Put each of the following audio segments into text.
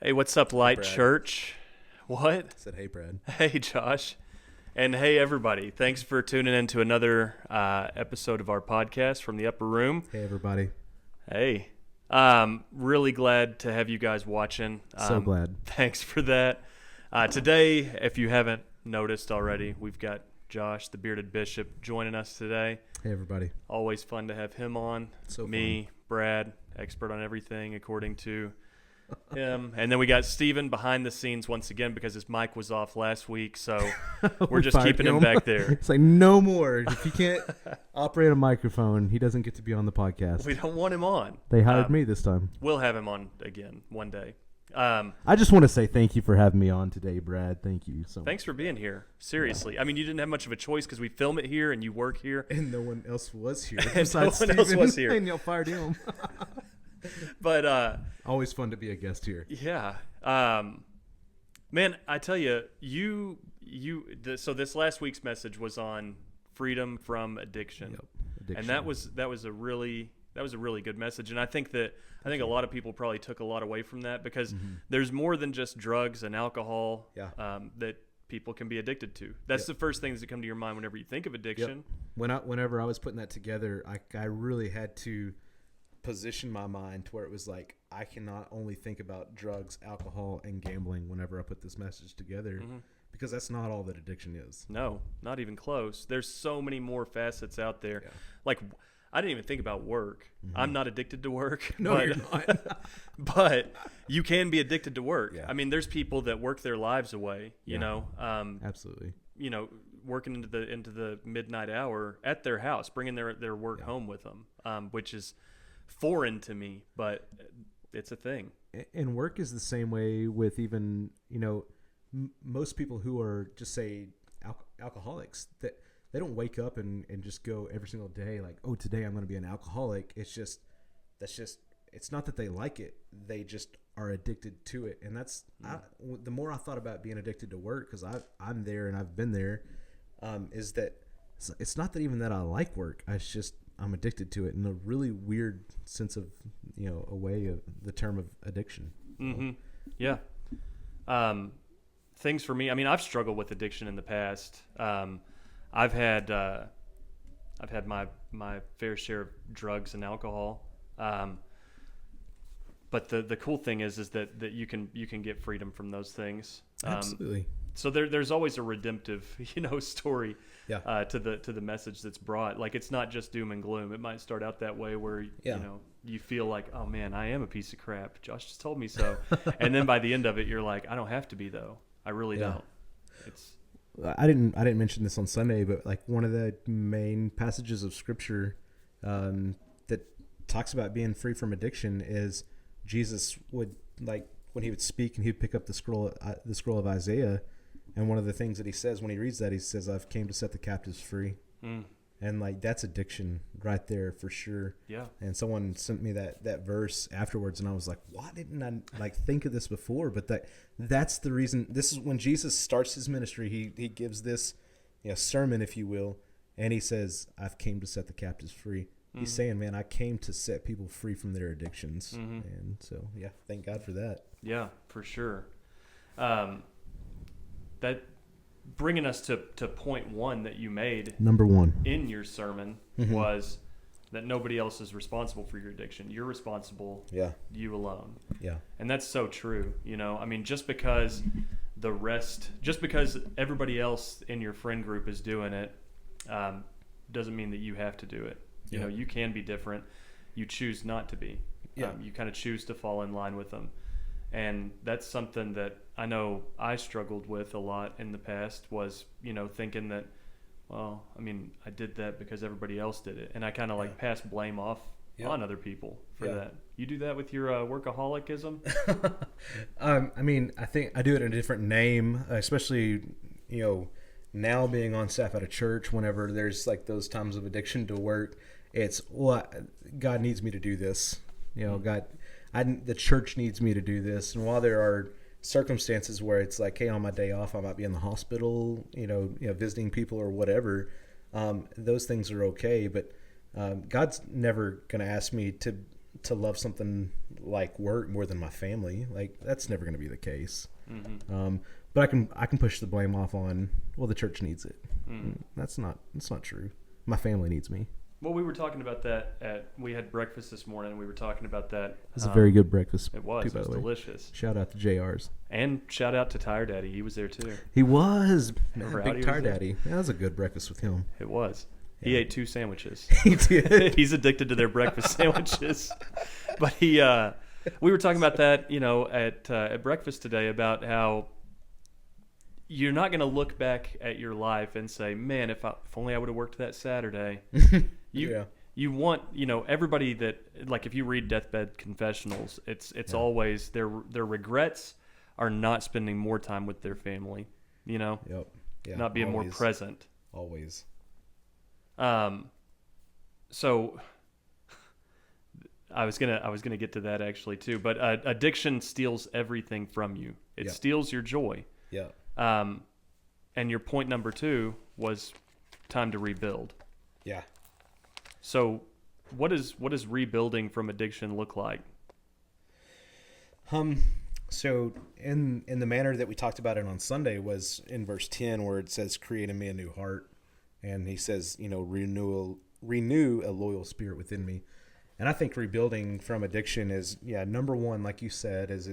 Hey, what's up, Light Brad. Church? What? I said, hey, Brad. Hey, Josh. And hey, everybody. Thanks for tuning in to another episode of our podcast from the Upper Room. Hey, everybody. Hey. Really glad to have you guys watching. So glad. Thanks for that. Today, if you haven't noticed already, we've got Josh, the Bearded Bishop, joining us today. Hey, everybody. Always fun to have him on. So Me, Brad, expert on everything according to him. And then we got Steven behind the scenes once again because his mic was off last week, so we're just keeping him back there. It's like, no more. If he can't operate a microphone, he doesn't get to be on the podcast. We don't want him on. They hired me this time. We'll have him on again one day. I just want to say thank you for having me on today, Brad. Thank you so much. Thanks for being here. Seriously. I mean, you didn't have much of a choice because we film it here and you work here. And no one else was here. And no one else was here. And y'all fired him. But always fun to be a guest here. yeah. Man, I tell you, so this last week's message was on freedom from addiction. Yep. Addiction. And that was a really good message. And I think a lot of people probably took a lot away from that because there's more than just drugs and alcohol that people can be addicted to. That's the first things that come to your mind whenever you think of addiction. Yep. Whenever I was putting that together, I really had to position my mind to where it was like I cannot only think about drugs, alcohol, and gambling whenever I put this message together because that's not all that addiction is. No, not even close. There's so many more facets out there. Yeah. Like, I didn't even think about work. I'm not addicted to work. No, you're not. But you can be addicted to work. Yeah. I mean, there's people that work their lives away, you know. Absolutely. You know, working into the midnight hour at their house, bringing their work home with them, which is foreign to me, but it's a thing. And work is the same way with even, most people who are just say alcoholics that they don't wake up and just go every single day like, oh, today I'm going to be an alcoholic. It's not that they like it. They just are addicted to it. And that's, the more I thought about being addicted to work, because I'm there and I've been there, is that it's not that even that I like work. I'm addicted to it in a really weird sense of, a way of the term of addiction. Mm-hmm. Yeah. Things for me, I mean, I've struggled with addiction in the past. I've had my fair share of drugs and alcohol. But the cool thing is that you can get freedom from those things. Absolutely. So there's always a redemptive, story to the message that's brought. Like, it's not just doom and gloom. It might start out that way where you feel like, oh man, I am a piece of crap. Josh just told me so. And then by the end of it, you're like, I don't have to be though. I really don't. I didn't mention this on Sunday, but like one of the main passages of scripture that talks about being free from addiction is Jesus would, like, when he would speak and he'd pick up the scroll of Isaiah, and one of the things that he says when he reads that, he says, "I've came to set the captives free." And like, that's addiction right there for sure. Yeah. And someone sent me that verse afterwards, and I was like, why didn't I think of this before? But that's the reason. This is when Jesus starts his ministry. He gives this sermon, if you will, and he says, "I've came to set the captives free." He's saying, man, I came to set people free from their addictions. And so, thank God for that. Yeah, for sure. That bringing us to point one that you made, number one in your sermon, was that nobody else is responsible for your addiction. You're responsible. Yeah. You alone. Yeah. And that's so true. I mean, just because everybody else in your friend group is doing it, doesn't mean that you have to do it. You can be different. You choose not to be. You kind of choose to fall in line with them. And that's something that I know I struggled with a lot in the past was, thinking that, well, I mean, I did that because everybody else did it. And I kind of pass blame off on other people for that. You do that with your workaholicism? I mean, I think I do it in a different name, especially, now being on staff at a church, whenever there's like those times of addiction to work, it's, well, God needs me to do this. The church needs me to do this. And while there are circumstances where it's like, hey, on my day off, I might be in the hospital, visiting people or whatever, those things are okay. But God's never going to ask me to to love something like work more than my family. Like that's never going to be the case. But I can push the blame off on, well, the church needs it. That's not true. My family needs me. Well, we were talking about that we had breakfast this morning, and we were talking about that. It was a very good breakfast. It was. It was delicious. Shout out to JR's. And shout out to Tire Daddy. He was there too. He was. Remember Big Tire Daddy. That was a good breakfast with him. It was. Yeah. He ate 2 sandwiches. He did. He's addicted to their breakfast sandwiches. But we were talking about that, at breakfast today, about how you're not going to look back at your life and say, man, if only I would have worked that Saturday. You want, everybody that, like, if you read Deathbed Confessionals, it's always their regrets are not spending more time with their family, Yep. Yeah, not being more present. Always. So I was gonna get to that actually too, but addiction steals everything from you. It steals your joy. Yeah. And your point number 2 was time to rebuild. Yeah. So what does rebuilding from addiction look like? So in the manner that we talked about it on Sunday was in verse 10, where it says, create in me a new heart. And he says, renew a loyal spirit within me. And I think rebuilding from addiction is, number one, like you said, is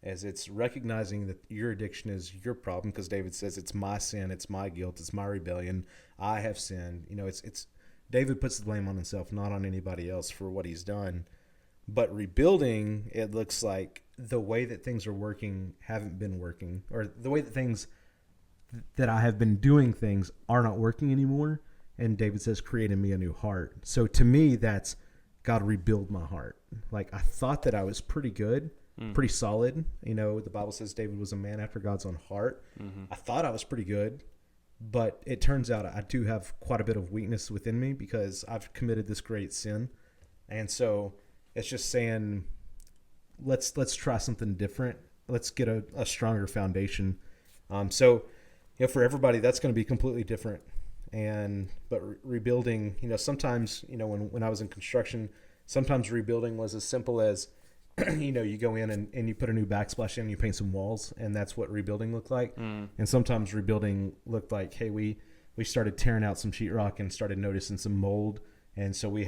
it's recognizing that your addiction is your problem, because David says it's my sin, it's my guilt, it's my rebellion. I have sinned. It's David puts the blame on himself, not on anybody else for what he's done. But rebuilding, it looks like the way that things are working haven't been working, or the way that things that I have been doing things are not working anymore. And David says, create in me a new heart. So to me, that's God, rebuild my heart. Like, I thought that I was pretty good, pretty solid. The Bible says David was a man after God's own heart. I thought I was pretty good, but it turns out I do have quite a bit of weakness within me, because I've committed this great sin. And so it's just saying, let's try something different. Let's get a stronger foundation. So for everybody, that's going to be completely different. But rebuilding, sometimes, when I was in construction, sometimes rebuilding was as simple as, you go in and you put a new backsplash in, you paint some walls, and that's what rebuilding looked like. And sometimes rebuilding looked like, hey, we started tearing out some sheetrock and started noticing some mold. And so we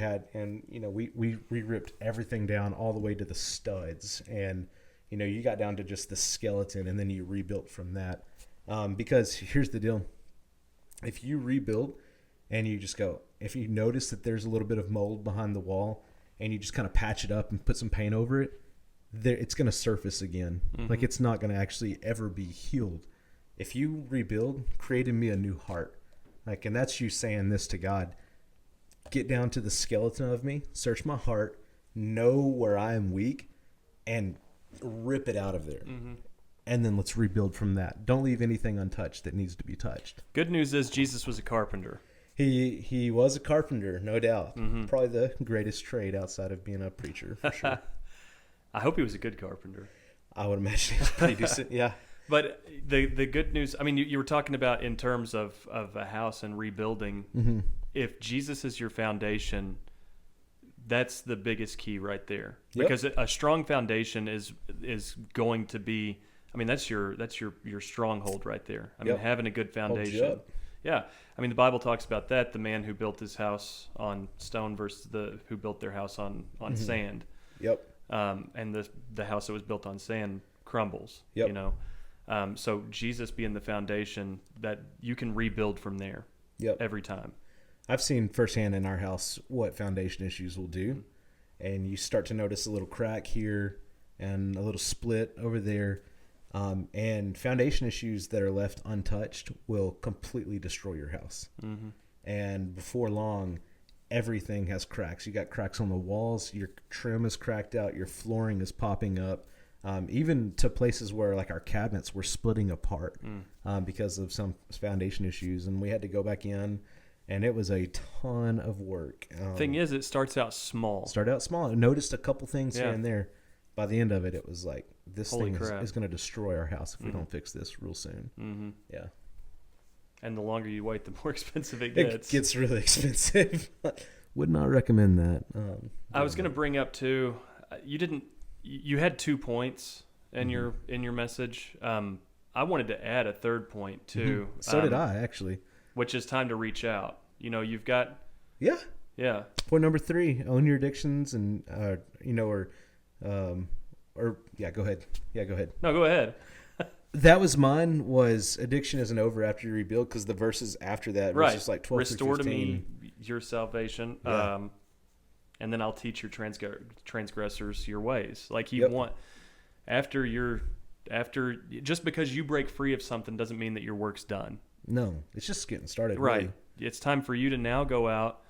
ripped everything down all the way to the studs, and, you got down to just the skeleton, and then you rebuilt from that. Because here's the deal. If you rebuild and you just go, if you notice that there's a little bit of mold behind the wall and you just kind of patch it up and put some paint over it, it's going to surface again. Like, it's not going to actually ever be healed. If you rebuild, create in me a new heart. Like, and that's you saying this to God. Get down to the skeleton of me, search my heart, know where I am weak, and rip it out of there. And then let's rebuild from that. Don't leave anything untouched that needs to be touched. Good news is Jesus was a carpenter. He was a carpenter, no doubt. Probably the greatest trade outside of being a preacher, for sure. I hope he was a good carpenter. I would imagine he was pretty decent, yeah. But the good news, I mean, you were talking about in terms of a house and rebuilding. If Jesus is your foundation, that's the biggest key right there. Yep. Because a strong foundation is going to be, I mean, that's your stronghold right there. I mean, having a good foundation. Yeah. I mean, the Bible talks about that, the man who built his house on stone versus who built their house on sand. Yep. And the house that was built on sand crumbles. Yep. So Jesus being the foundation, that you can rebuild from there. Yep. Every time. I've seen firsthand in our house what foundation issues will do. And you start to notice a little crack here and a little split over there. And foundation issues that are left untouched will completely destroy your house. And before long, everything has cracks. You got cracks on the walls, your trim is cracked out, your flooring is popping up, even to places where, like, our cabinets were splitting apart because of some foundation issues. And we had to go back in, and it was a ton of work. Thing is, it starts out small. I noticed a couple things here and there. By the end of it, it was like, this Holy thing crap. is going to destroy our house if we don't fix this real soon. Yeah. And the longer you wait, the more expensive it gets. It gets really expensive. Would not recommend that. I was going to bring up too. You had 2 points in Mm-hmm. your message. I wanted to add a third point too. So did I, actually. Which is time to reach out. You've got Yeah. yeah. Point number 3: own your addictions, and yeah, go ahead. Yeah, go ahead. No, go ahead. That was mine. Was addiction isn't over after you rebuild, because the verses after that, Right. verses like 12 Restore through to 15. me your salvation. Yeah. And then I'll teach your transgressors your ways. Like you Yep. want after just because you break free of something doesn't mean that your work's done. No, it's just getting started. Right. Really. It's time for you to now go out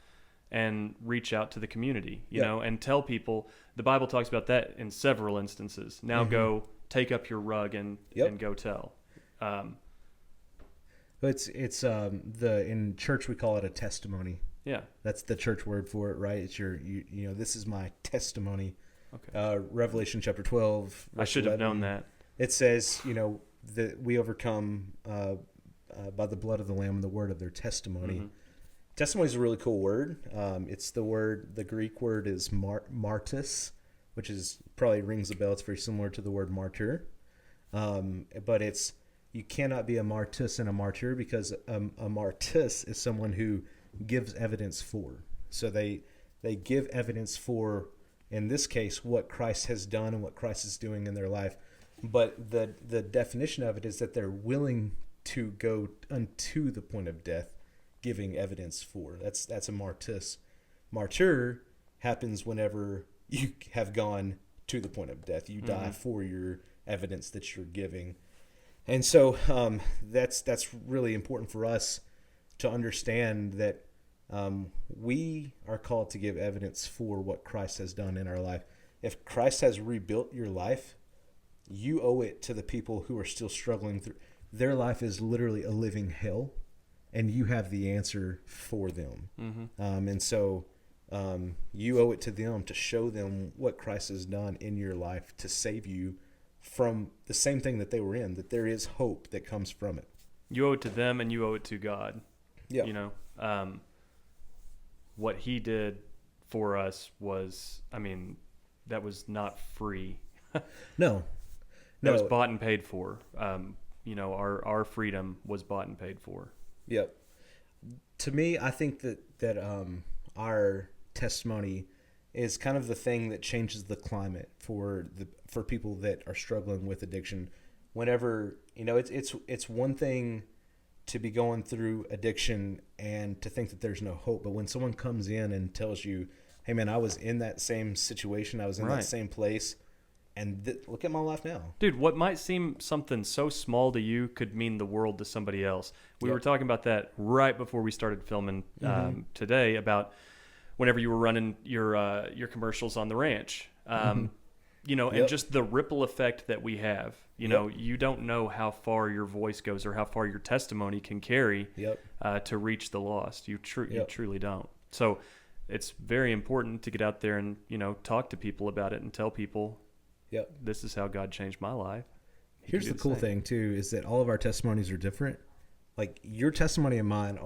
and reach out to the community, and tell people. The Bible talks about that in several instances. Now go take up your rug and go tell. It's in church we call it a testimony. Yeah. That's the church word for it, right? It's this is my testimony. Okay. Revelation chapter 12. I should have known that. It says, that we overcome by the blood of the Lamb and the word of their testimony. Mm-hmm. Testimony is a really cool word. It's the Greek word is martus, which is probably rings a bell. It's very similar to the word martyr. But you cannot be a martus and a martyr, because a martus is someone who gives evidence for. So they give evidence for, in this case, what Christ has done and what Christ is doing in their life. But the definition of it is that they're willing to go unto the point of death, giving evidence for. That's a martus. Martyr happens whenever you have gone to the point of death. You die for your evidence that you're giving. And so that's really important for us to understand, that we are called to give evidence for what Christ has done in our life. If Christ has rebuilt your life, you owe it to the people who are still struggling through. Their life is literally a living hell, and you have the answer for them. And so you owe it to them to show them what Christ has done in your life to save you from the same thing that they were in, that there is hope that comes from it. You owe it to them, and you owe it to God. Yeah. What he did for us was, that was not free. No. That was bought and paid for. Our freedom was bought and paid for. Yep. To me, I think that our testimony is kind of the thing that changes the climate for people that are struggling with addiction. Whenever, it's one thing to be going through addiction and to think that there's no hope, but when someone comes in and tells you, hey man, I was in that same situation, I was in that same place, and look at my life now. Dude, what might seem something so small to you could mean the world to somebody else. We were talking about that right before we started filming today, about whenever you were running your commercials on the ranch. And just the ripple effect that we have. You don't know how far your voice goes or how far your testimony can carry to reach the lost. You truly don't. So it's very important to get out there and, talk to people about it and tell people, this is how God changed my life. Here's the cool thing too, is that all of our testimonies are different. Like your testimony and mine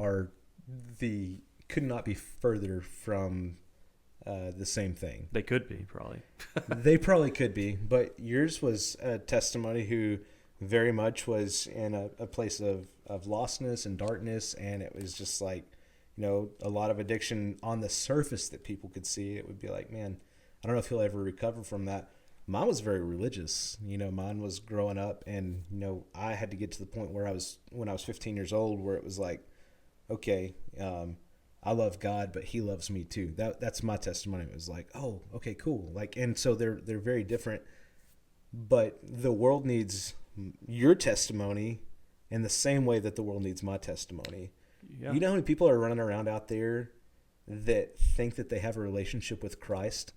could not be further from the same thing. They could be, probably. They probably could be, but yours was a testimony who very much was in a place of lostness and darkness, and it was just like, a lot of addiction on the surface that people could see. It would be like, man, I don't know if he'll ever recover from that. Mine was very religious. Mine was growing up, and, I had to get to the point where when I was 15 years old, where it was like, okay, I love God, but he loves me too. That's my testimony. It was like, oh, okay, cool. Like, and so they're very different, but the world needs your testimony in the same way that the world needs my testimony. Yeah. You know how many people are running around out there that think that they have a relationship with Christ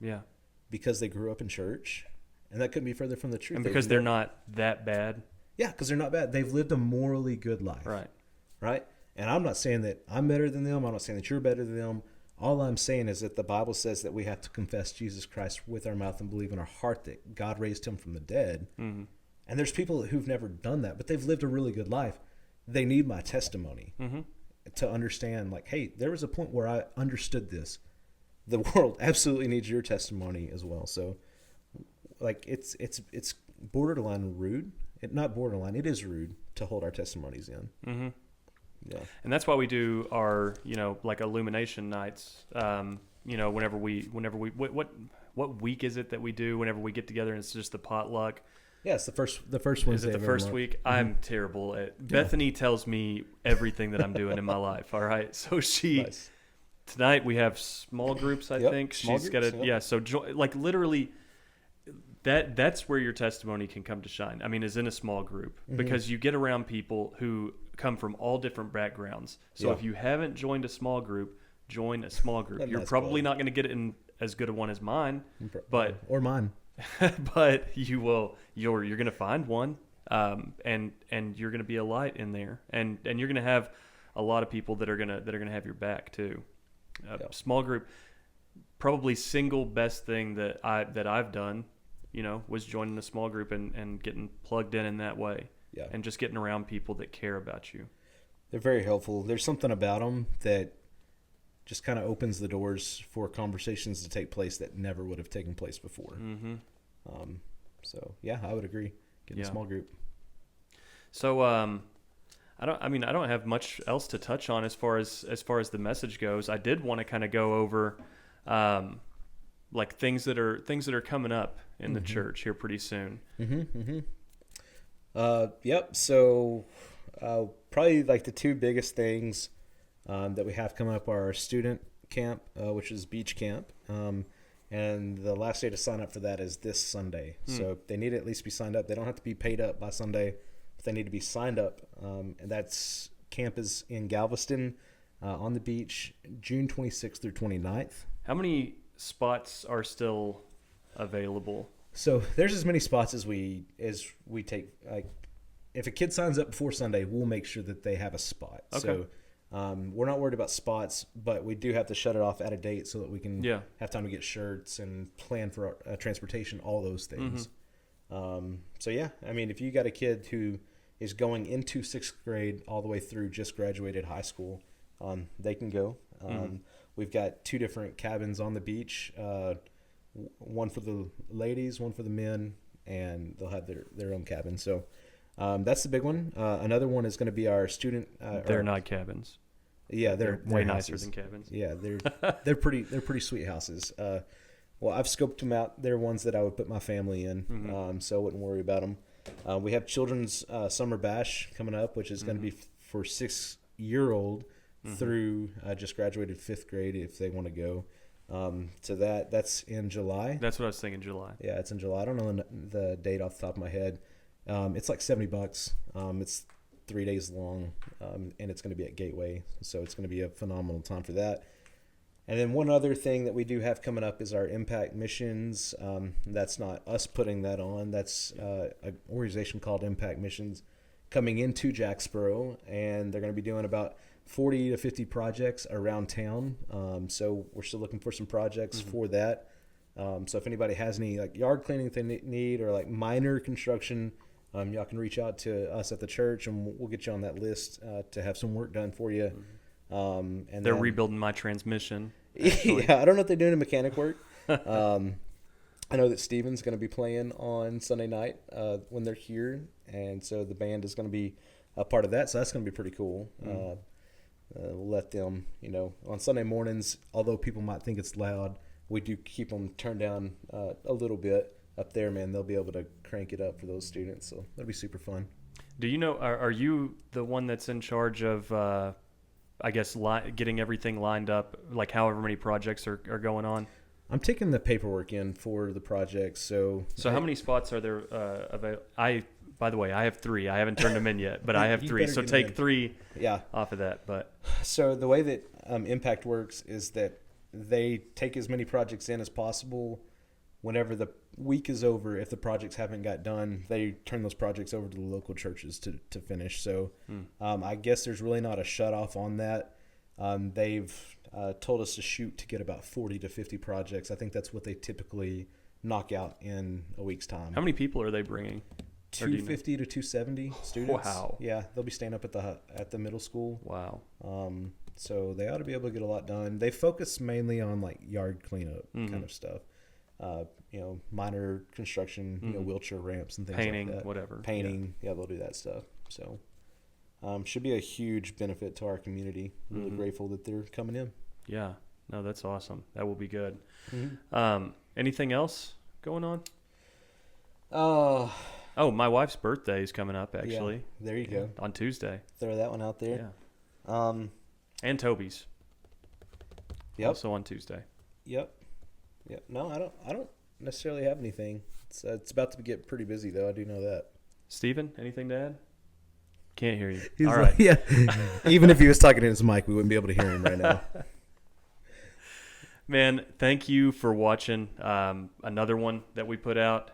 because they grew up in church? And that couldn't be further from the truth. And because they're not that bad. Yeah, because they're not bad. They've lived a morally good life. Right? And I'm not saying that I'm better than them. I'm not saying that you're better than them. All I'm saying is that the Bible says that we have to confess Jesus Christ with our mouth and believe in our heart that God raised him from the dead. Mm-hmm. And there's people who've never done that, but they've lived a really good life. They need my testimony to understand, like, hey, there was a point where I understood this. the world absolutely needs your testimony as well. So, like, it's borderline rude. Not borderline. It is rude to hold our testimonies in. Mm-hmm. Yeah. And that's why we do our, like illumination nights. Whenever we what week is it that we do whenever we get together and it's just the potluck? Yeah, it's the first Wednesday. Is it the first week? Mm-hmm. I'm terrible at. Bethany tells me everything that I'm doing in my life. All right, so Nice. Tonight we have small groups. I think she's got a yeah. So like literally, that's where your testimony can come to shine. I mean, is in a small group because you get around people who come from all different backgrounds. So if you haven't joined a small group, join a small group. You're probably not going to get it in as good a one as mine, but or mine. but you will. You're going to find one, and you're going to be a light in there, and you're going to have a lot of people that are going to have your back too. Small group, probably single best thing that I've done, was joining a small group and getting plugged in that way, and just getting around people that care about you. They're very helpful. There's something about them that just kind of opens the doors for conversations to take place that never would have taken place before. Mm-hmm. So yeah, I would agree. Get a small group. So I don't have much else to touch on as far as the message goes. I did want to kind of go over like things that are coming up in the church here pretty soon. Yep. So probably like the two biggest things that we have coming up are our student camp, which is beach camp. And the last day to sign up for that is this Sunday. So they need to at least be signed up. They don't have to be paid up by Sunday, but they need to be signed up. And that's camp is in Galveston on the beach, June 26th through 29th. How many spots are still available? So there's as many spots as we take. Like, if a kid signs up before Sunday, we'll make sure that they have a spot. Okay. So we're not worried about spots, but we do have to shut it off at a date so that we can have time to get shirts and plan for transportation, all those things. So yeah, I mean, if you got a kid who is going into 6th grade all the way through just graduated high school, they can go. We've got 2 different cabins on the beach, one for the ladies, one for the men, and they'll have their own cabin. So that's the big one. Another one is going to be our student. They're not cabins. Yeah, they're way houses. nicer than cabins. Yeah, they're pretty sweet houses. Well, I've scoped them out. They're ones that I would put my family in, so I wouldn't worry about them. We have children's summer bash coming up, which is going to be for 6-year-old through just graduated 5th grade if they want to go. So that's in July. That's what I was thinking, July. Yeah, it's in July. I don't know the date off the top of my head. It's like $70. It's 3 days long, and it's going to be at Gateway, so it's going to be a phenomenal time for that. And then one other thing that we do have coming up is our Impact Missions. That's not us putting that on. That's an organization called Impact Missions coming into Jacksboro, and they're going to be doing about 40 to 50 projects around town. So we're still looking for some projects for that. So if anybody has any like yard cleaning they need or like minor construction, y'all can reach out to us at the church, and we'll get you on that list to have some work done for you. And they're rebuilding my transmission. Yeah, I don't know if they're doing mechanic work. I know that Steven's going to be playing on Sunday night when they're here, and so the band is going to be a part of that. So that's going to be pretty cool. We'll let them, on Sunday mornings, although people might think it's loud, we do keep them turned down a little bit up there, man. They'll be able to crank it up for those students, so that'll be super fun. Do you know, are you the one that's in charge of, I guess, getting everything lined up, like however many projects are going on? I'm taking the paperwork in for the project, so... So how many spots are there available? By the way, I have 3. I haven't turned them in yet, but I have 3. So take 3 off of that. But so the way that Impact works is that they take as many projects in as possible. Whenever the week is over, if the projects haven't got done, they turn those projects over to the local churches to finish. So I guess there's really not a shut off on that. They've told us to shoot to get about 40 to 50 projects. I think that's what they typically knock out in a week's time. How many people are they bringing? 250 to 270 students. Wow. Yeah, they'll be staying up at the middle school. Wow. So they ought to be able to get a lot done. They focus mainly on like yard cleanup kind of stuff. Minor construction, wheelchair ramps and things Painting, like that. whatever. Painting, yeah, they'll do that stuff. So should be a huge benefit to our community. Really grateful that they're coming in. Yeah. No, that's awesome. That will be good. Mm-hmm. Anything else going on? Oh, my wife's birthday is coming up, actually. Yeah, there you go. On Tuesday. Throw that one out there. Yeah. And Toby's. Yep. Also on Tuesday. Yep. No, I don't necessarily have anything. It's about to get pretty busy, though. I do know that. Steven, anything to add? Can't hear you. He's All like, right. yeah. Even if he was talking in his mic, we wouldn't be able to hear him right now. Man, thank you for watching another one that we put out.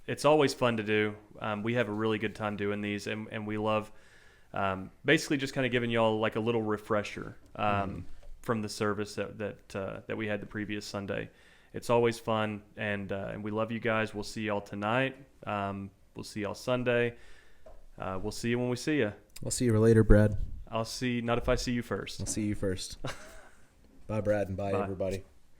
It's always fun to do. We have a really good time doing these, and we love basically just kind of giving y'all like a little refresher from the service that we had the previous Sunday. It's always fun, and we love you guys. We'll see y'all tonight. We'll see y'all Sunday. We'll see you when we see you. I'll see you later, Brad. Not if I see you first. I'll see you first. Bye, Brad, and bye, everybody.